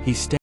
He stands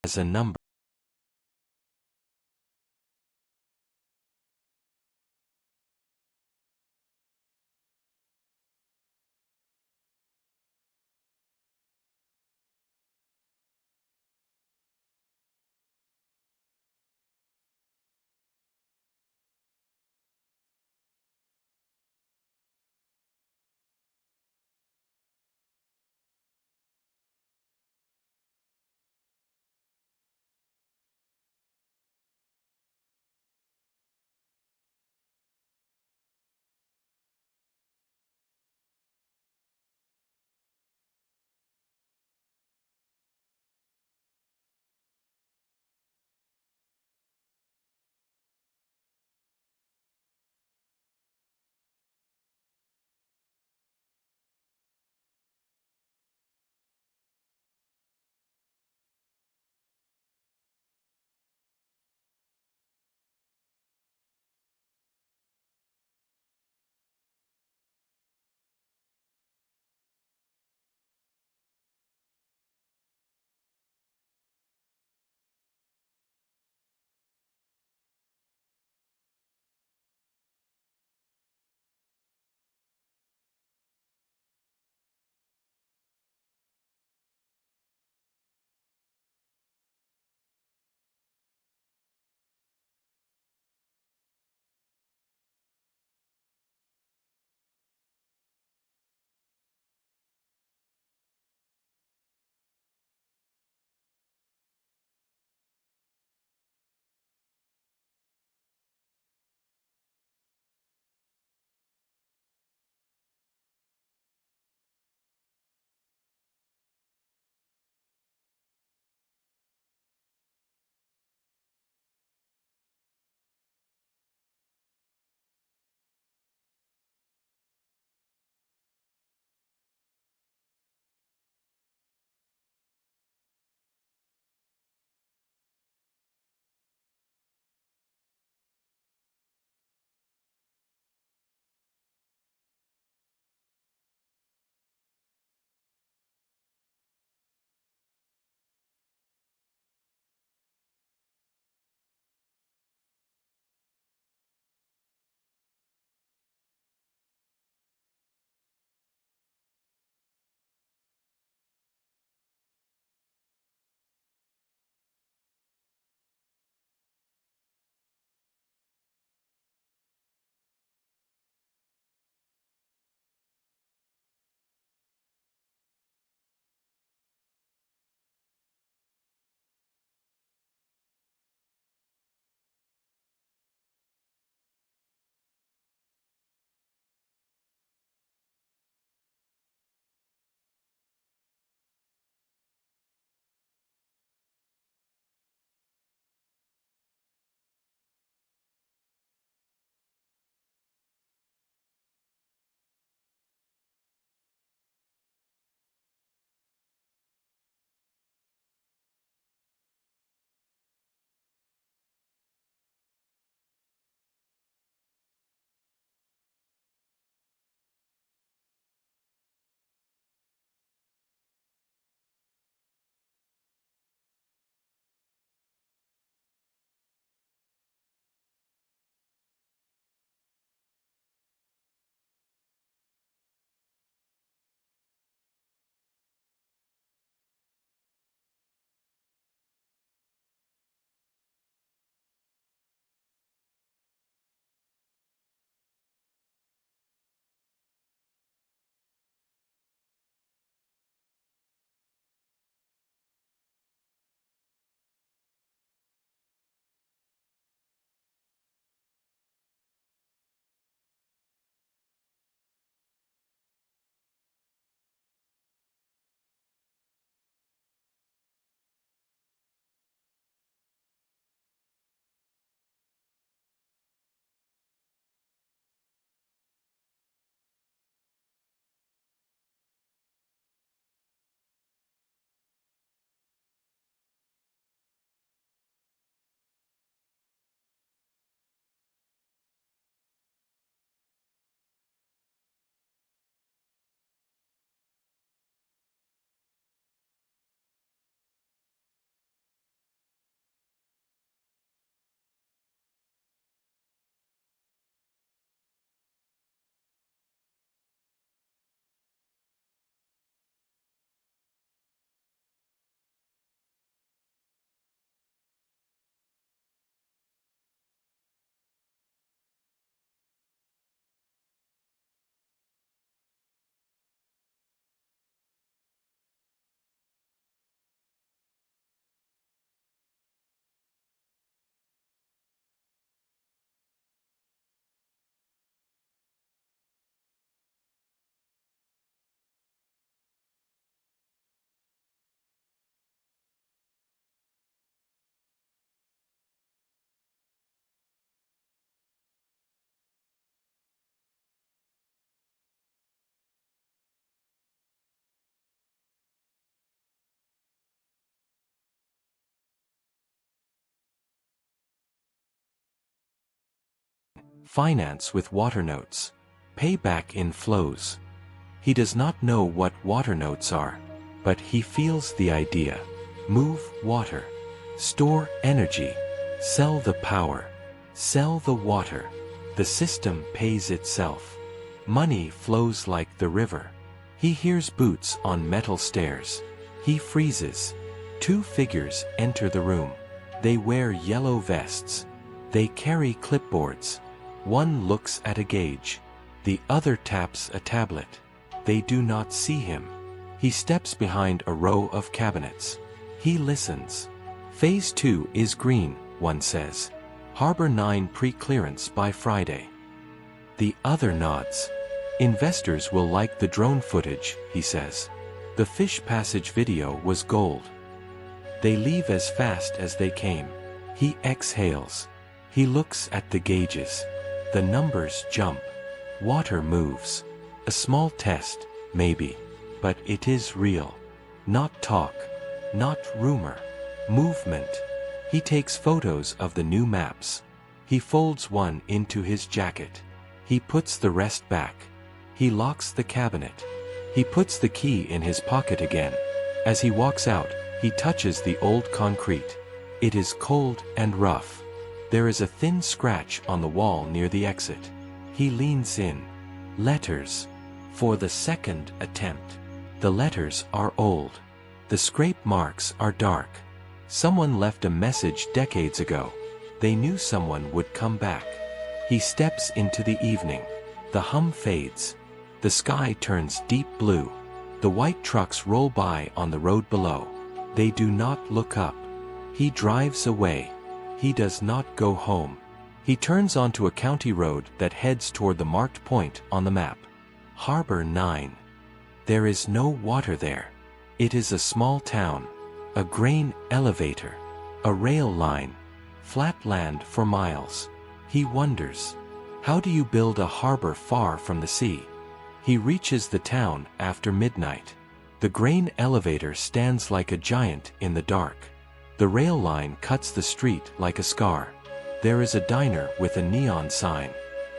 as a number. Finance with water notes. Pay back in flows. He does not know what water notes are, but he feels the idea. Move water. Store energy. Sell the power. Sell the water. The system pays itself. Money flows like the river. He hears boots on metal stairs. He freezes. Two figures enter the room. They wear yellow vests. They carry clipboards. One looks at a gauge. The other taps a tablet. They do not see him. He steps behind a row of cabinets. He listens. Phase 2 is green, one says. Harbor 9 pre-clearance by Friday. The other nods. Investors will like the drone footage, he says. The fish passage video was gold. They leave as fast as they came. He exhales. He looks at the gauges. The numbers jump. Water moves. A small test, maybe. But it is real. Not talk. Not rumor. Movement. He takes photos of the new maps. He folds one into his jacket. He puts the rest back. He locks the cabinet. He puts the key in his pocket again. As he walks out, he touches the old concrete. It is cold and rough. There is a thin scratch on the wall near the exit. He leans in. Letters. For the second attempt. The letters are old. The scrape marks are dark. Someone left a message decades ago. They knew someone would come back. He steps into the evening. The hum fades. The sky turns deep blue. The white trucks roll by on the road below. They do not look up. He drives away. He does not go home. He turns onto a county road that heads toward the marked point on the map. Harbor 9. There is no water there. It is a small town. A grain elevator. A rail line. Flat land for miles. He wonders. How do you build a harbor far from the sea? He reaches the town after midnight. The grain elevator stands like a giant in the dark. The rail line cuts the street like a scar. There is a diner with a neon sign.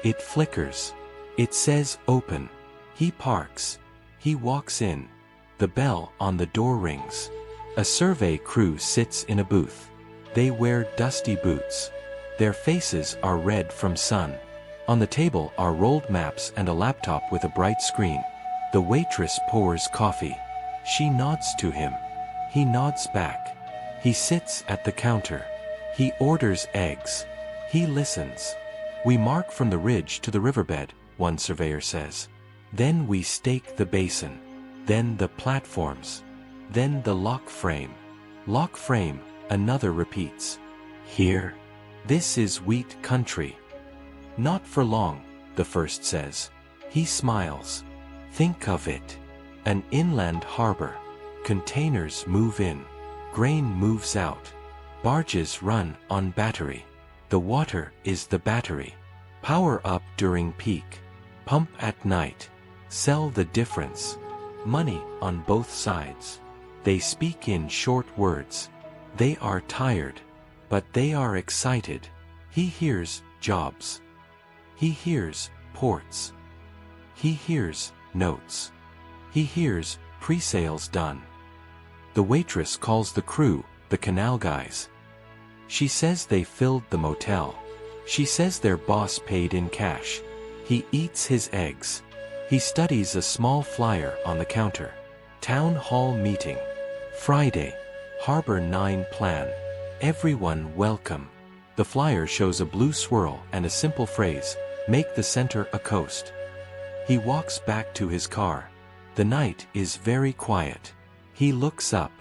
It flickers. It says open. He parks. He walks in. The bell on the door rings. A survey crew sits in a booth. They wear dusty boots. Their faces are red from sun. On the table are rolled maps and a laptop with a bright screen. The waitress pours coffee. She nods to him. He nods back. He sits at the counter. He orders eggs. He listens. We mark from the ridge to the riverbed, one surveyor says. Then we stake the basin. Then the platforms. Then the lock frame. Lock frame, another repeats. Here. This is wheat country. Not for long, the first says. He smiles. Think of it. An inland harbor. Containers move in. Grain moves out. Barges run on battery. The water is the battery. Power up during peak. Pump at night. Sell the difference. Money on both sides. They speak in short words. They are tired. But they are excited. He hears jobs. He hears ports. He hears notes. He hears pre-sales done. The waitress calls the crew, the Canal guys. She says they filled the motel. She says their boss paid in cash. He eats his eggs. He studies a small flyer on the counter. Town hall meeting. Friday. Harbor 9 plan. Everyone welcome. The flyer shows a blue swirl and a simple phrase, make the center a coast. He walks back to his car. The night is very quiet. He looks up.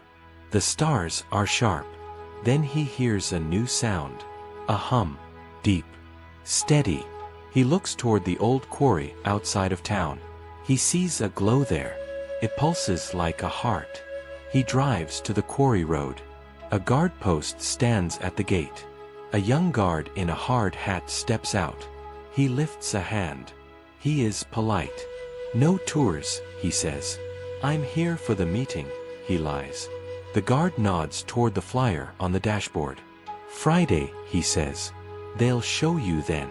The stars are sharp. Then he hears a new sound. A hum. Deep. Steady. He looks toward the old quarry outside of town. He sees a glow there. It pulses like a heart. He drives to the quarry road. A guard post stands at the gate. A young guard in a hard hat steps out. He lifts a hand. He is polite. No tours, he says. I'm here for the meeting, he lies. The guard nods toward the flyer on the dashboard. Friday, he says. They'll show you then.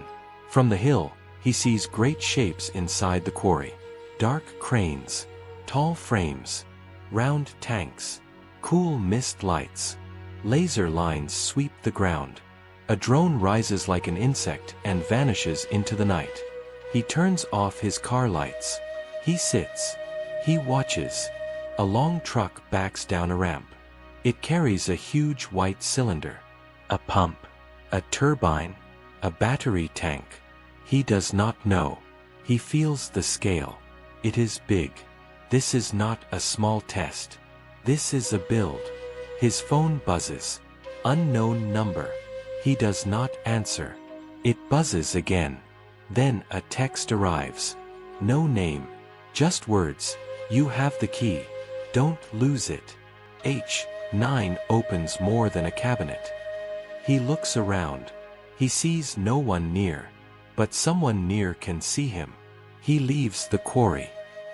From the hill, he sees great shapes inside the quarry. Dark cranes, tall frames, round tanks, cool mist lights. Laser lines sweep the ground. A drone rises like an insect and vanishes into the night. He turns off his car lights. He sits. He watches. A long truck backs down a ramp. It carries a huge white cylinder. A pump. A turbine. A battery tank. He does not know. He feels the scale. It is big. This is not a small test. This is a build. His phone buzzes. Unknown number. He does not answer. It buzzes again. Then a text arrives. No name. Just words. You have the key. Don't lose it. H9 opens more than a cabinet. He looks around. He sees no one near. But someone near can see him. He leaves the quarry.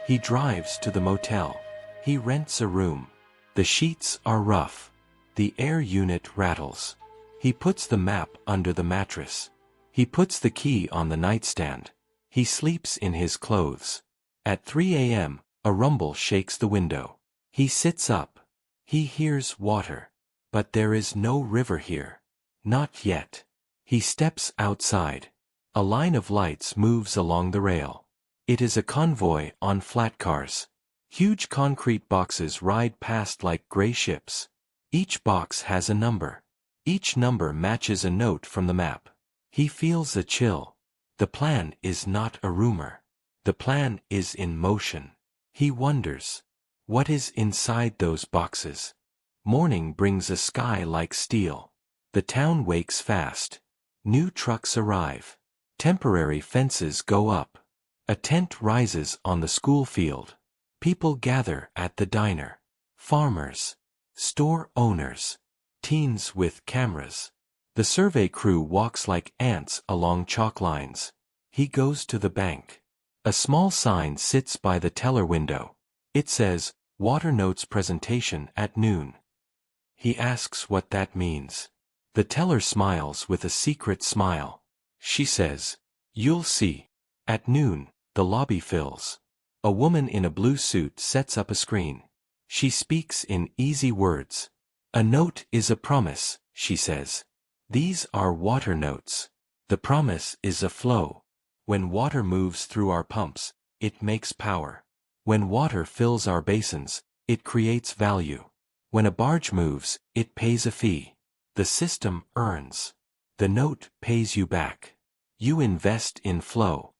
He drives to the motel. He rents a room. The sheets are rough. The air unit rattles. He puts the map under the mattress. He puts the key on the nightstand. He sleeps in his clothes. At 3 a.m., a rumble shakes the window. He sits up. He hears water. But there is no river here. Not yet. He steps outside. A line of lights moves along the rail. It is a convoy on flat cars. Huge concrete boxes ride past like gray ships. Each box has a number. Each number matches a note from the map. He feels a chill. The plan is not a rumor. The plan is in motion. He wonders, what is inside those boxes? Morning brings a sky like steel. The town wakes fast. New trucks arrive. Temporary fences go up. A tent rises on the school field. People gather at the diner. Farmers. Store owners. Teens with cameras. The survey crew walks like ants along chalk lines. He goes to the bank. A small sign sits by the teller window. It says, Water Notes Presentation at noon. He asks what that means. The teller smiles with a secret smile. She says, You'll see. At noon, the lobby fills. A woman in a blue suit sets up a screen. She speaks in easy words. A note is a promise, she says. These are water notes. The promise is a flow. When water moves through our pumps, it makes power. When water fills our basins, it creates value. When a barge moves, it pays a fee. The system earns. The note pays you back. You invest in flow.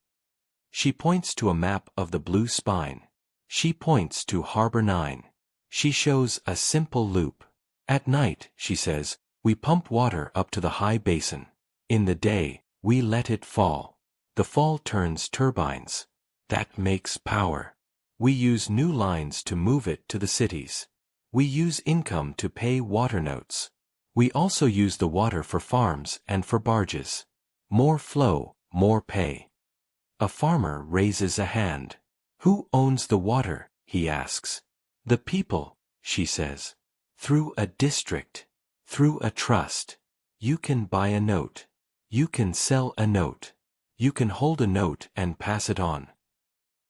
She points to a map of the blue spine. She points to Harbor 9. She shows a simple loop. At night, she says, we pump water up to the high basin. In the day, we let it fall. The fall turns turbines. That makes power. We use new lines to move it to the cities. We use income to pay water notes. We also use the water for farms and for barges. More flow, more pay. A farmer raises a hand. Who owns the water? He asks. The people, she says. Through a district. Through a trust. You can buy a note. You can sell a note. You can hold a note and pass it on.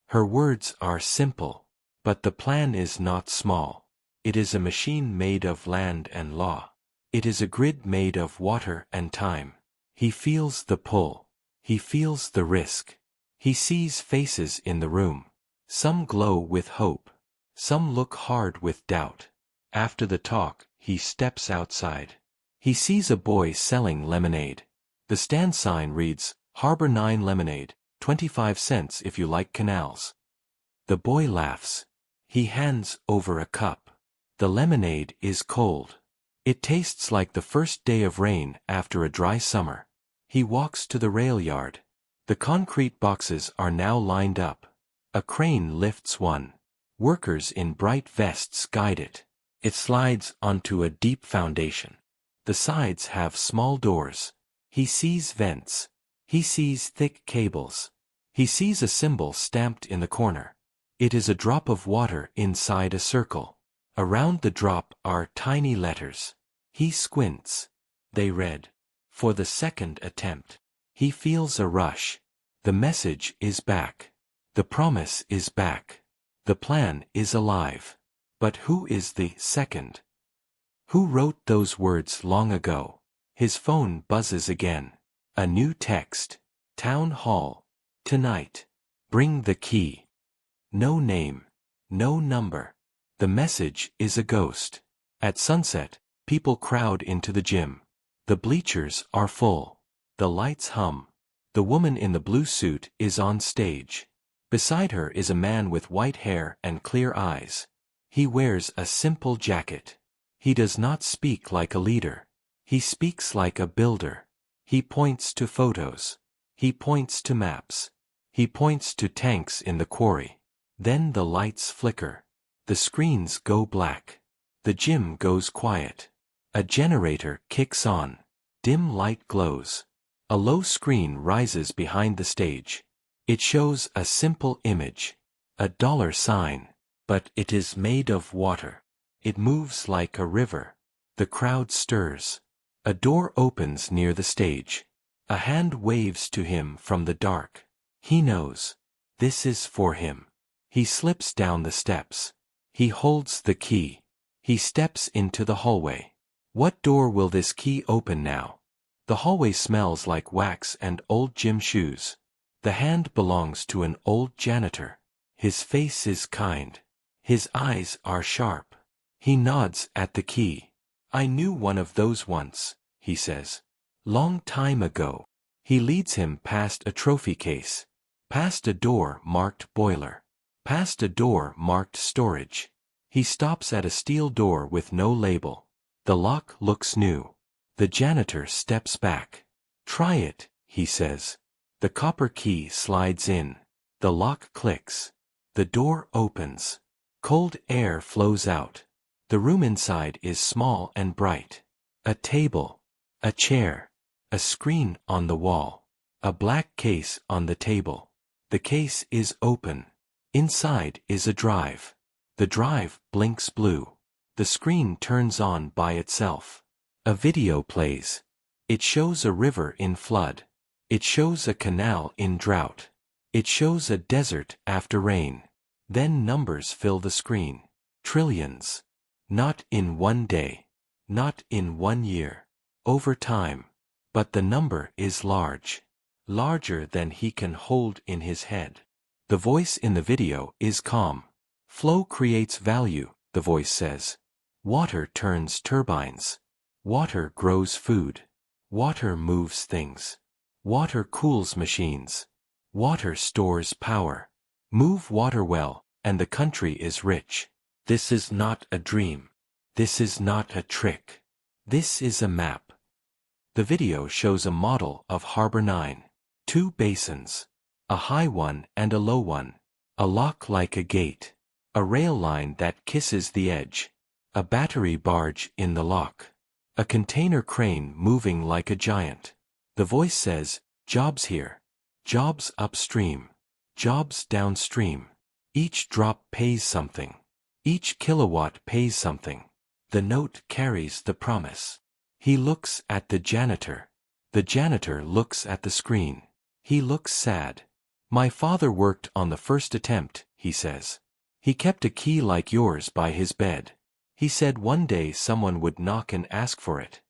Her words are simple. But the plan is not small. It is a machine made of land and law. It is a grid made of water and time. He feels the pull. He feels the risk. He sees faces in the room. Some glow with hope. Some look hard with doubt. After the talk, he steps outside. He sees a boy selling lemonade. The stand sign reads, Harbor 9 Lemonade, 25 cents if you like canals. The boy laughs. He hands over a cup. The lemonade is cold. It tastes like the first day of rain after a dry summer. He walks to the rail yard. The concrete boxes are now lined up. A crane lifts one. Workers in bright vests guide it. It slides onto a deep foundation. The sides have small doors. He sees vents. He sees thick cables. He sees a symbol stamped in the corner. It is a drop of water inside a circle. Around the drop are tiny letters. He squints. They read, for the second attempt. He feels a rush. The message is back. The promise is back. The plan is alive. But who is the second? Who wrote those words long ago? His phone buzzes again. A new text. Town hall. Tonight. Bring the key. No name. No number. The message is a ghost. At sunset, people crowd into the gym. The bleachers are full. The lights hum. The woman in the blue suit is on stage. Beside her is a man with white hair and clear eyes. He wears a simple jacket. He does not speak like a leader. He speaks like a builder. He points to photos. He points to maps. He points to tanks in the quarry. Then the lights flicker. The screens go black. The gym goes quiet. A generator kicks on. Dim light glows. A low screen rises behind the stage. It shows a simple image. A dollar sign. But it is made of water. It moves like a river. The crowd stirs. A door opens near the stage. A hand waves to him from the dark. He knows. This is for him. He slips down the steps. He holds the key. He steps into the hallway. What door will this key open now? The hallway smells like wax and old gym shoes. The hand belongs to an old janitor. His face is kind. His eyes are sharp. He nods at the key. I knew one of those once, he says. Long time ago. He leads him past a trophy case. Past a door marked boiler. Past a door marked storage. He stops at a steel door with no label. The lock looks new. The janitor steps back. Try it, he says. The copper key slides in. The lock clicks. The door opens. Cold air flows out. The room inside is small and bright. A table. A chair. A screen on the wall. A black case on the table. The case is open. Inside is a drive. The drive blinks blue. The screen turns on by itself. A video plays. It shows a river in flood. It shows a canal in drought. It shows a desert after rain. Then numbers fill the screen. Trillions. Not in one day. Not in 1 year. Over time. But the number is large. Larger than he can hold in his head. The voice in the video is calm. Flow creates value, the voice says. Water turns turbines. Water grows food. Water moves things. Water cools machines. Water stores power. Move water well, and the country is rich. This is not a dream. This is not a trick. This is a map. The video shows a model of Harbor 9. 2 basins. A high one and a low one. A lock like a gate. A rail line that kisses the edge. A battery barge in the lock. A container crane moving like a giant. The voice says, jobs here. Jobs upstream. Jobs downstream. Each drop pays something. Each kilowatt pays something. The note carries the promise. He looks at the janitor. The janitor looks at the screen. He looks sad. My father worked on the first attempt, he says. He kept a key like yours by his bed. He said one day someone would knock and ask for it.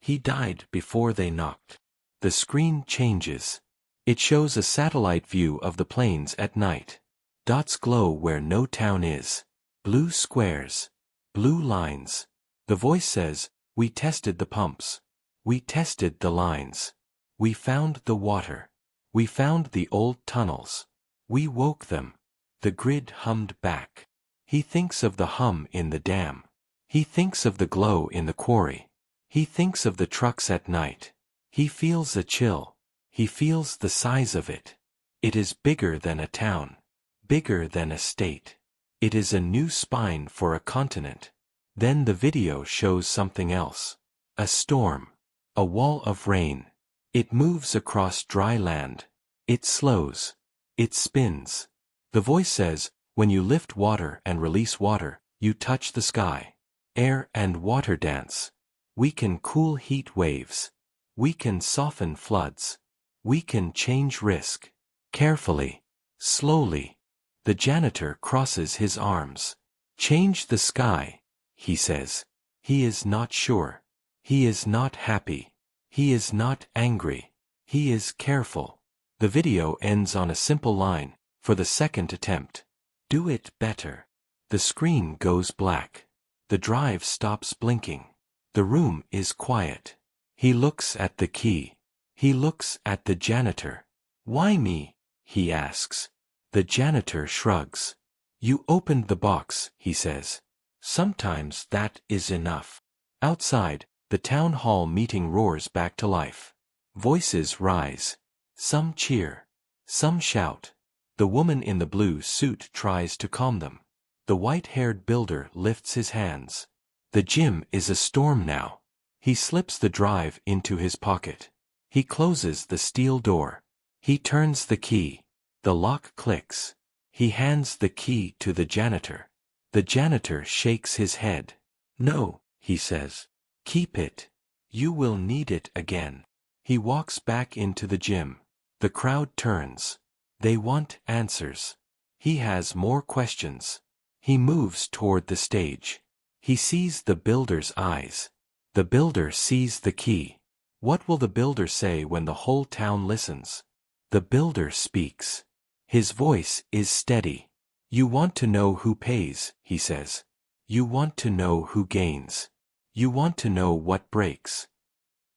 He died before they knocked. The screen changes. It shows a satellite view of the plains at night. Dots glow where no town is. Blue squares. Blue lines. The voice says, we tested the pumps. We tested the lines. We found the water. We found the old tunnels. We woke them. The grid hummed back. He thinks of the hum in the dam. He thinks of the glow in the quarry. He thinks of the trucks at night. He feels a chill. He feels the size of it. It is bigger than a town. Bigger than a state. It is a new spine for a continent. Then the video shows something else. A storm. A wall of rain. It moves across dry land. It slows. It spins. The voice says, when you lift water and release water, you touch the sky. Air and water dance. We can cool heat waves. We can soften floods. We can change risk. Carefully. Slowly. The janitor crosses his arms. Change the sky, he says. He is not sure. He is not happy. He is not angry. He is careful. The video ends on a simple line, for the second attempt. Do it better. The screen goes black. The drive stops blinking. The room is quiet. He looks at the key. He looks at the janitor. Why me? He asks. The janitor shrugs. You opened the box, he says. Sometimes that is enough. Outside, the town hall meeting roars back to life. Voices rise. Some cheer. Some shout. The woman in the blue suit tries to calm them. The white-haired builder lifts his hands. The gym is a storm now. He slips the drive into his pocket. He closes the steel door. He turns the key. The lock clicks. He hands the key to the janitor. The janitor shakes his head. No, he says. Keep it. You will need it again. He walks back into the gym. The crowd turns. They want answers. He has more questions. He moves toward the stage. He sees the builder's eyes. The builder sees the key. What will the builder say when the whole town listens? The builder speaks. His voice is steady. You want to know who pays, he says. You want to know who gains. You want to know what breaks.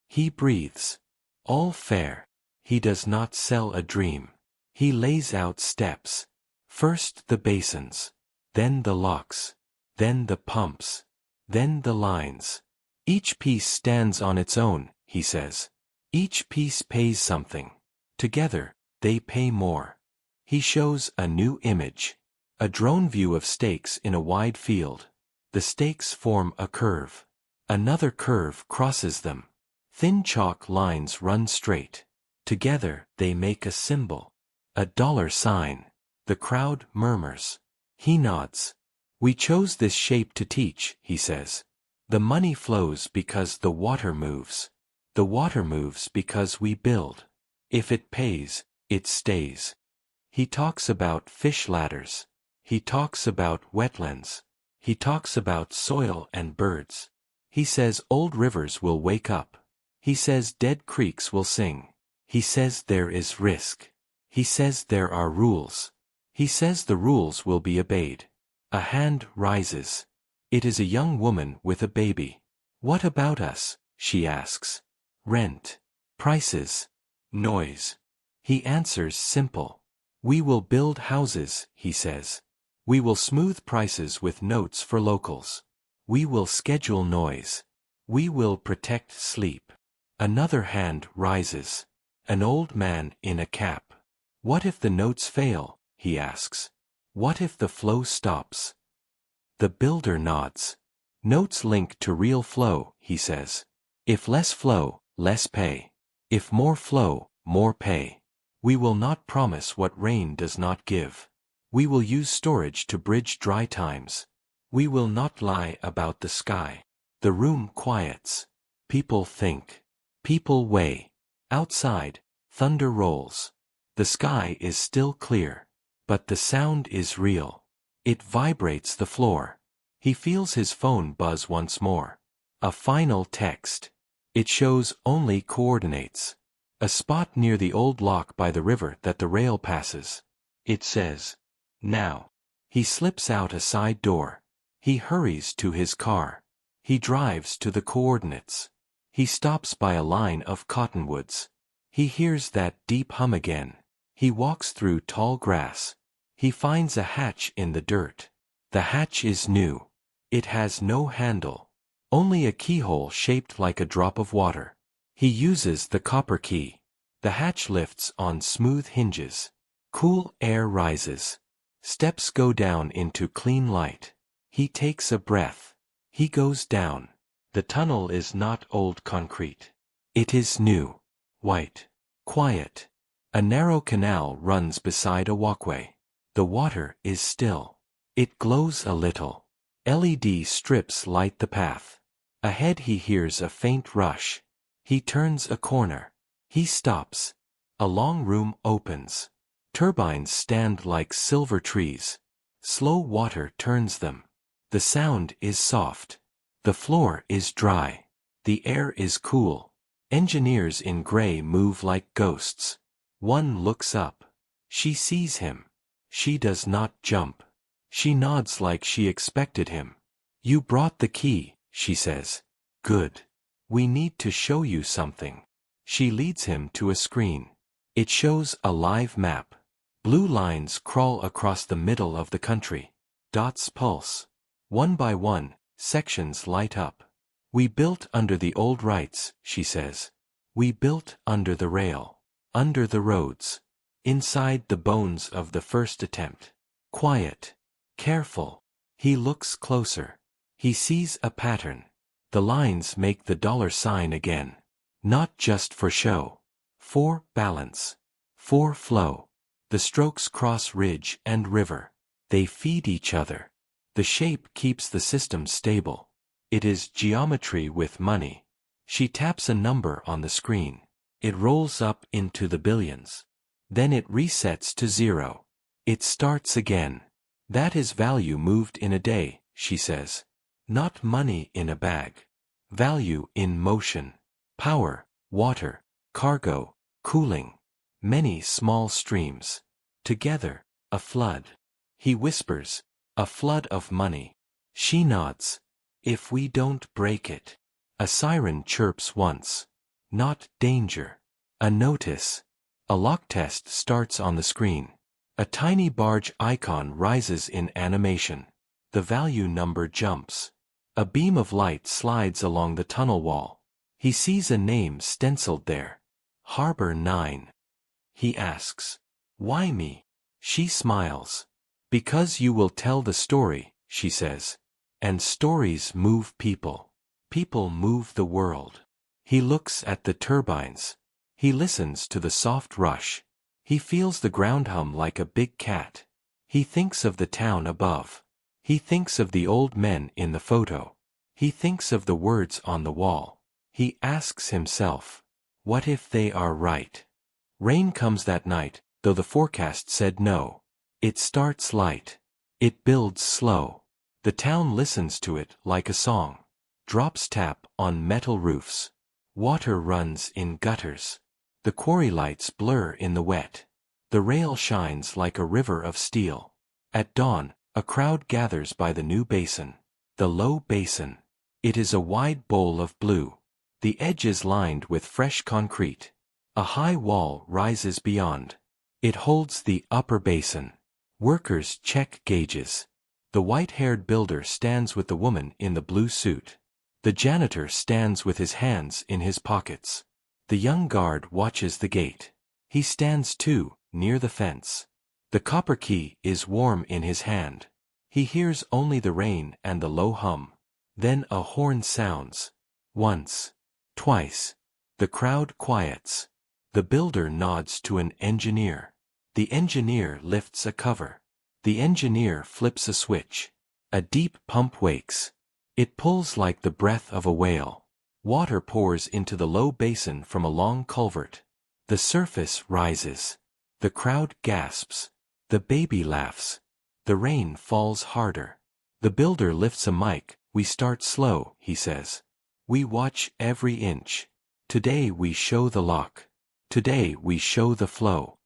He breathes. All fair. He does not sell a dream. He lays out steps. First the basins. Then the locks. Then the pumps. Then the lines. Each piece stands on its own, he says. Each piece pays something. Together, they pay more. He shows a new image. A drone view of stakes in a wide field. The stakes form a curve. Another curve crosses them. Thin chalk lines run straight. Together, they make a symbol. A dollar sign. The crowd murmurs. He nods. We chose this shape to teach, he says. The money flows because the water moves. The water moves because we build. If it pays, it stays. He talks about fish ladders. He talks about wetlands. He talks about soil and birds. He says old rivers will wake up. He says dead creeks will sing. He says there is risk. He says there are rules. He says the rules will be obeyed. A hand rises. It is a young woman with a baby. What about us? She asks. Rent. Prices. Noise. He answers simple. We will build houses, he says. We will smooth prices with notes for locals. We will schedule noise. We will protect sleep. Another hand rises. An old man in a cap. What if the notes fail? He asks. What if the flow stops? The builder nods. Notes link to real flow, he says. If less flow, less pay. If more flow, more pay. We will not promise what rain does not give. We will use storage to bridge dry times. We will not lie about the sky. The room quiets. People think. People weigh. Outside, thunder rolls. The sky is still clear. But the sound is real. It vibrates the floor. He feels his phone buzz once more. A final text. It shows only coordinates. A spot near the old lock by the river that the rail passes. It says, now. He slips out a side door. He hurries to his car. He drives to the coordinates. He stops by a line of cottonwoods. He hears that deep hum again. He walks through tall grass. He finds a hatch in the dirt. The hatch is new. It has no handle. Only a keyhole shaped like a drop of water. He uses the copper key. The hatch lifts on smooth hinges. Cool air rises. Steps go down into clean light. He takes a breath. He goes down. The tunnel is not old concrete. It is new. White. Quiet. A narrow canal runs beside a walkway. The water is still. It glows a little. LED strips light the path. Ahead he hears a faint rush. He turns a corner. He stops. A long room opens. Turbines stand like silver trees. Slow water turns them. The sound is soft. The floor is dry. The air is cool. Engineers in gray move like ghosts. One looks up. She sees him. She does not jump. She nods like she expected him. You brought the key, she says. Good. We need to show you something. She leads him to a screen. It shows a live map. Blue lines crawl across the middle of the country. Dots pulse. One by one, sections light up. We built under the old rights, she says. We built under the rail. Under the roads. Inside the bones of the first attempt. Quiet. Careful. He looks closer. He sees a pattern. The lines make the dollar sign again. Not just for show. For balance. For flow. The strokes cross ridge and river. They feed each other. The shape keeps the system stable. It is geometry with money. She taps a number on the screen. It rolls up into the billions. Then it resets to 0. It starts again. That is value moved in a day, she says. Not money in a bag. Value in motion. Power, water, cargo, cooling. Many small streams. Together, a flood. He whispers, a flood of money. She nods. If we don't break it. A siren chirps once. Not danger. A notice. A lock test starts on the screen. A tiny barge icon rises in animation. The value number jumps. A beam of light slides along the tunnel wall. He sees a name stenciled there. Harbor 9. He asks, why me? She smiles. Because you will tell the story, she says. And stories move people. People move the world. He looks at the turbines. He listens to the soft rush. He feels the ground hum like a big cat. He thinks of the town above. He thinks of the old men in the photo. He thinks of the words on the wall. He asks himself, what if they are right? Rain comes that night, though the forecast said no. It starts light. It builds slow. The town listens to it like a song. Drops tap on metal roofs. Water runs in gutters. The quarry lights blur in the wet. The rail shines like a river of steel. At dawn, a crowd gathers by the new basin. The low basin. It is a wide bowl of blue. The edge is lined with fresh concrete. A high wall rises beyond. It holds the upper basin. Workers check gauges. The white-haired builder stands with the woman in the blue suit. The janitor stands with his hands in his pockets. The young guard watches the gate. He stands too, near the fence. The copper key is warm in his hand. He hears only the rain and the low hum. Then a horn sounds. Once. Twice. The crowd quiets. The builder nods to an engineer. The engineer lifts a cover. The engineer flips a switch. A deep pump wakes. It pulls like the breath of a whale. Water pours into the low basin from a long culvert. The surface rises. The crowd gasps. The baby laughs. The rain falls harder. The builder lifts a mic. We start slow, he says. We watch every inch. Today we show the lock. Today we show the flow.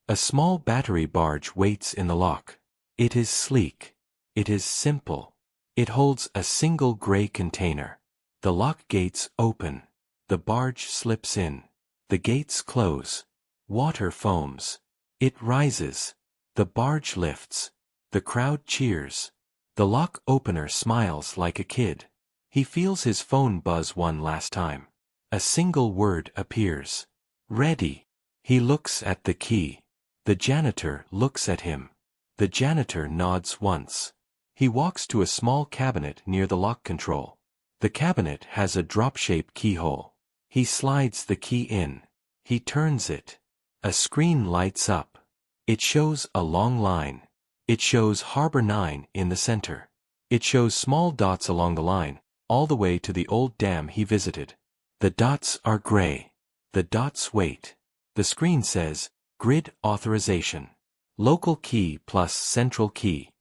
A small battery barge waits in the lock. It is sleek. It is simple. It holds a single gray container. The lock gates open. The barge slips in. The gates close. Water foams. It rises. The barge lifts. The crowd cheers. The lock opener smiles like a kid. He feels his phone buzz one last time. A single word appears. Ready. He looks at the key. The janitor looks at him. The janitor nods once. He walks to a small cabinet near the lock control. The cabinet has a drop-shaped keyhole. He slides the key in. He turns it. A screen lights up. It shows a long line. It shows Harbor 9 in the center. It shows small dots along the line, all the way to the old dam he visited. The dots are gray. The dots wait. The screen says, Grid Authorization. Local key plus central key.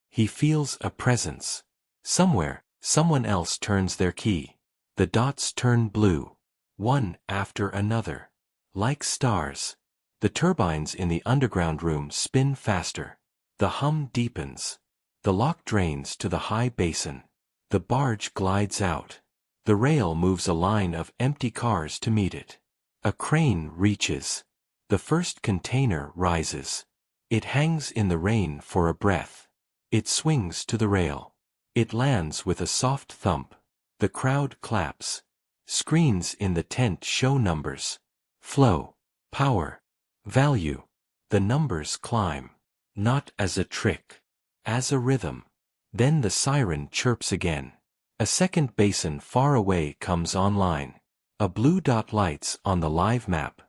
He feels a presence. Somewhere, someone else turns their key. The dots turn blue. One after another. Like stars. The turbines in the underground room spin faster. The hum deepens. The lock drains to the high basin. The barge glides out. The rail moves a line of empty cars to meet it. A crane reaches. The first container rises. It hangs in the rain for a breath. It swings to the rail. It lands with a soft thump. The crowd claps. Screens in the tent show numbers. Flow. Power. Value. The numbers climb. Not as a trick. As a rhythm. Then the siren chirps again. A second basin far away comes online. A blue dot lights on the live map.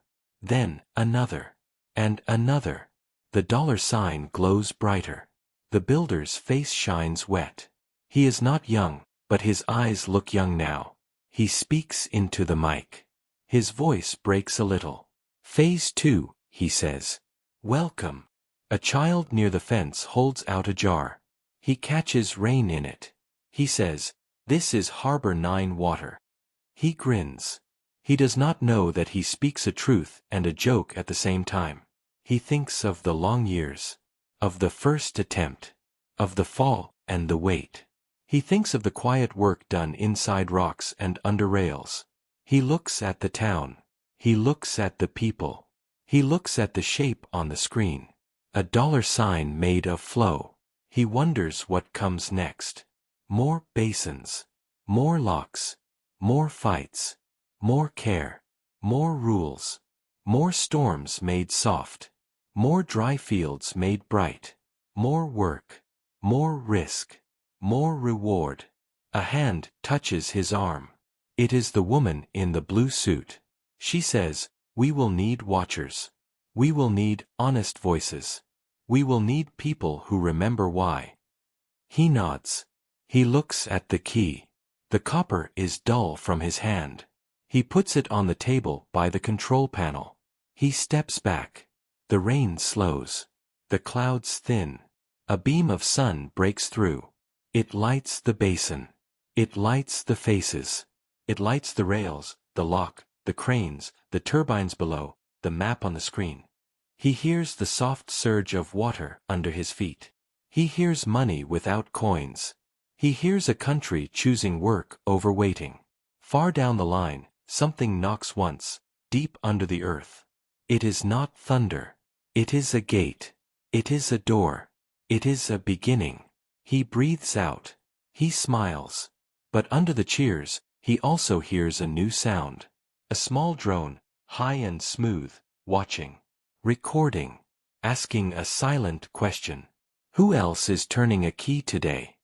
Then, another. And another. The dollar sign glows brighter. The builder's face shines wet. He is not young, but his eyes look young now. He speaks into the mic. His voice breaks a little. Phase 2, he says. Welcome. A child near the fence holds out a jar. He catches rain in it. He says, This is Harbor 9 water. He grins. He does not know that he speaks a truth and a joke at the same time. He thinks of the long years. Of the first attempt. Of the fall and the wait. He thinks of the quiet work done inside rocks and under rails. He looks at the town. He looks at the people. He looks at the shape on the screen. A dollar sign made of flow. He wonders what comes next. More basins. More locks. More fights. More care. More rules. More storms made soft. More dry fields made bright. More work. More risk. More reward. A hand touches his arm. It is the woman in the blue suit. She says, We will need watchers. We will need honest voices. We will need people who remember why. He nods. He looks at the key. The copper is dull from his hand. He puts it on the table by the control panel. He steps back. The rain slows. The clouds thin. A beam of sun breaks through. It lights the basin. It lights the faces. It lights the rails, the lock, the cranes, the turbines below, the map on the screen. He hears the soft surge of water under his feet. He hears money without coins. He hears a country choosing work over waiting. Far down the line, something knocks once, deep under the earth. It is not thunder. It is a gate. It is a door. It is a beginning. He breathes out. He smiles. But under the cheers, he also hears a new sound. A small drone, high and smooth, watching. Recording. Asking a silent question. Who else is turning a key today?